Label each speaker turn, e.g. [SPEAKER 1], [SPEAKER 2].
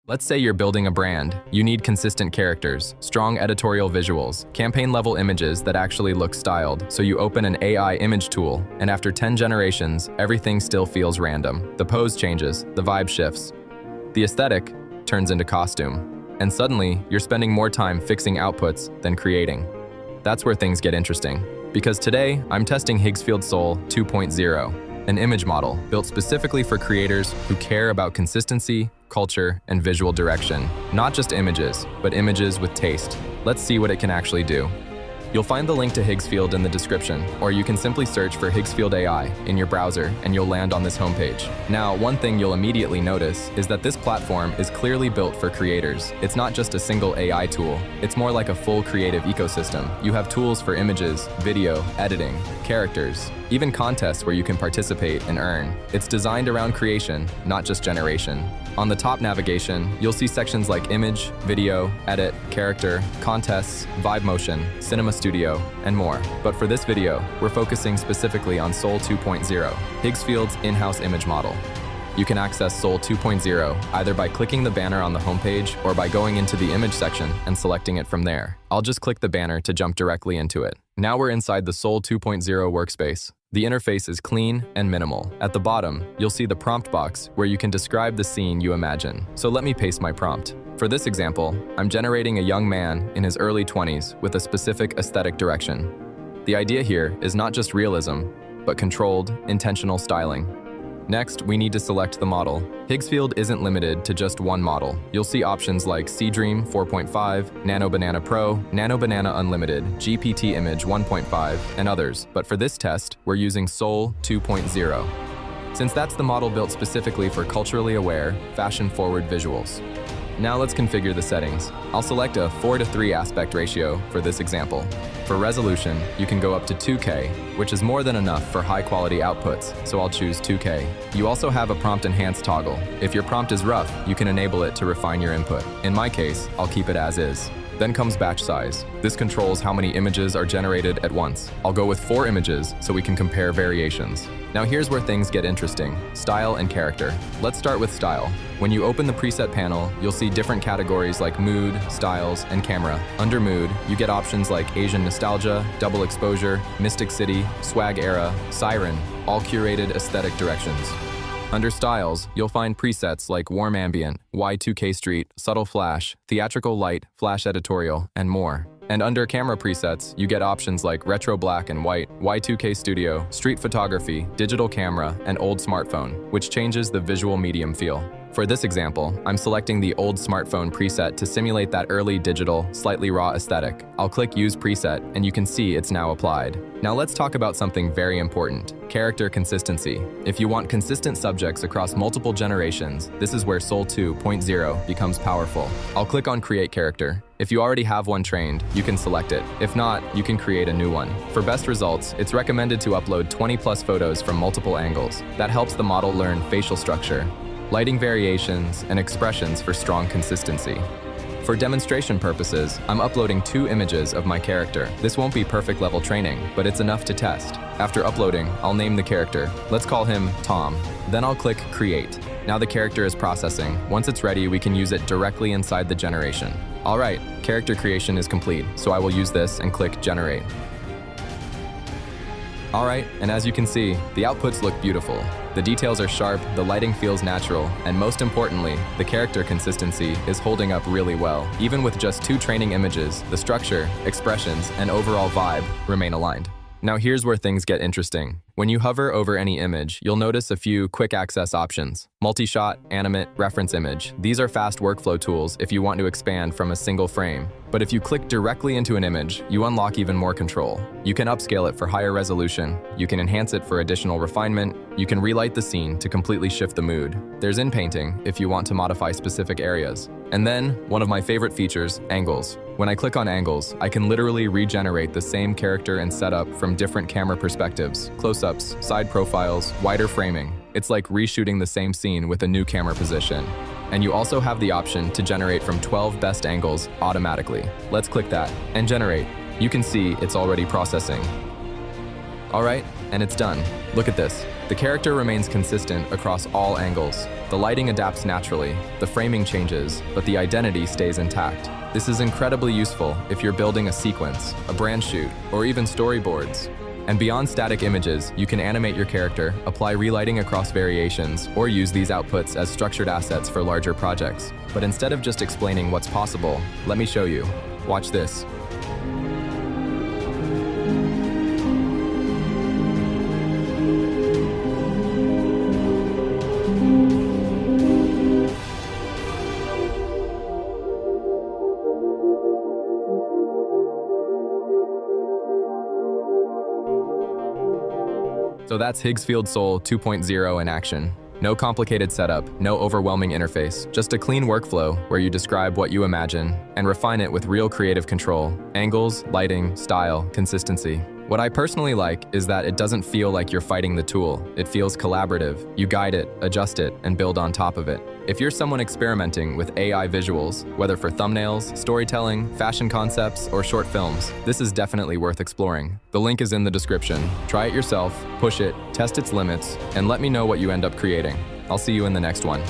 [SPEAKER 1] Let's say you're building a brand. You need consistent characters, strong editorial visuals, campaign-level images that actually look styled. So you open an AI image tool, and after 10 generations, everything still feels random. The pose changes, the vibe shifts. The aesthetic turns into costume. And suddenly, you're spending more time fixing outputs than creating. That's where things get interesting. Because today, I'm testing Higgsfield Soul 2.0, an image model built specifically for creators who care about consistency, culture, and visual direction. Not just images, but images with taste. Let's see what it can actually do. You'll find the link to Higgsfield in the description, or you can simply search for Higgsfield AI in your browser and you'll land on this homepage. Now, one thing you'll immediately notice is that this platform is clearly built for creators. It's not just a single AI tool. It's more like a full creative ecosystem. You have tools for images, video, editing, characters, even contests where you can participate and earn. It's designed around creation, not just generation. On the top navigation, you'll see sections like image, video, edit, character, contests, vibe motion, cinema studio, and more. But for this video, we're focusing specifically on Soul 2.0, Higgsfield's in-house image model. You can access Soul 2.0 either by clicking the banner on the homepage or by going into the image section and selecting it from there. I'll just click the banner to jump directly into it. Now we're inside the Soul 2.0 workspace. The interface is clean and minimal. At the bottom, you'll see the prompt box where you can describe the scene you imagine. So let me paste my prompt. For this example, I'm generating a young man in his early 20s with a specific aesthetic direction. The idea here is not just realism, but controlled, intentional styling. Next, we need to select the model. Higgsfield isn't limited to just one model. You'll see options like Seedream 4.5, Nano Banana Pro, Nano Banana Unlimited, GPT Image 1.5, and others. But for this test, we're using Soul 2.0, since that's the model built specifically for culturally aware, fashion-forward visuals. Now let's configure the settings. I'll select a 4:3 aspect ratio for this example. For resolution, you can go up to 2K, which is more than enough for high-quality outputs, so I'll choose 2K. You also have a prompt enhance toggle. If your prompt is rough, you can enable it to refine your input. In my case, I'll keep it as is. Then comes batch size. This controls how many images are generated at once. I'll go with 4 images so we can compare variations. Now here's where things get interesting: style and character. Let's start with style. When you open the preset panel, you'll see different categories like mood, styles, and camera. Under mood, you get options like Asian nostalgia, double exposure, Mystic City, swag era, siren, all curated aesthetic directions. Under styles, you'll find presets like warm ambient, Y2K street, subtle flash, theatrical light, flash editorial, and more. And under camera presets, you get options like retro black and white, Y2K studio, street photography, digital camera, and old smartphone, which changes the visual medium feel. For this example, I'm selecting the old smartphone preset to simulate that early digital, slightly raw aesthetic. I'll click Use Preset, and you can see it's now applied. Now let's talk about something very important: character consistency. If you want consistent subjects across multiple generations, this is where Soul 2.0 becomes powerful. I'll click on Create Character. If you already have one trained, you can select it. If not, you can create a new one. For best results, it's recommended to upload 20+ photos from multiple angles. That helps the model learn facial structure, lighting variations, and expressions for strong consistency. For demonstration purposes, I'm uploading 2 images of my character. This won't be perfect level training, but it's enough to test. After uploading, I'll name the character. Let's call him Tom. Then I'll click Create. Now the character is processing. Once it's ready, we can use it directly inside the generation. All right, character creation is complete, so I will use this and click Generate. All right, and as you can see, the outputs look beautiful. The details are sharp, the lighting feels natural, and most importantly, the character consistency is holding up really well. Even with just 2 training images, the structure, expressions, and overall vibe remain aligned. Now here's where things get interesting. When you hover over any image, you'll notice a few quick access options: multi-shot, animate, reference image. These are fast workflow tools if you want to expand from a single frame. But if you click directly into an image, you unlock even more control. You can upscale it for higher resolution, you can enhance it for additional refinement, you can relight the scene to completely shift the mood. There's in-painting if you want to modify specific areas. And then, one of my favorite features, angles. When I click on angles, I can literally regenerate the same character and setup from different camera perspectives: close-ups, side profiles, wider framing. It's like reshooting the same scene with a new camera position. And you also have the option to generate from 12 best angles automatically. Let's click that and generate. You can see it's already processing. All right, and it's done. Look at this. The character remains consistent across all angles. The lighting adapts naturally, the framing changes, but the identity stays intact. This is incredibly useful if you're building a sequence, a brand shoot, or even storyboards. And beyond static images, you can animate your character, apply relighting across variations, or use these outputs as structured assets for larger projects. But instead of just explaining what's possible, let me show you. Watch this. So that's Higgsfield Soul 2.0 in action. No complicated setup, no overwhelming interface, just a clean workflow where you describe what you imagine and refine it with real creative control. Angles, lighting, style, consistency. What I personally like is that it doesn't feel like you're fighting the tool. It feels collaborative. You guide it, adjust it, and build on top of it. If you're someone experimenting with AI visuals, whether for thumbnails, storytelling, fashion concepts, or short films, this is definitely worth exploring. The link is in the description. Try it yourself, push it, test its limits, and let me know what you end up creating. I'll see you in the next one.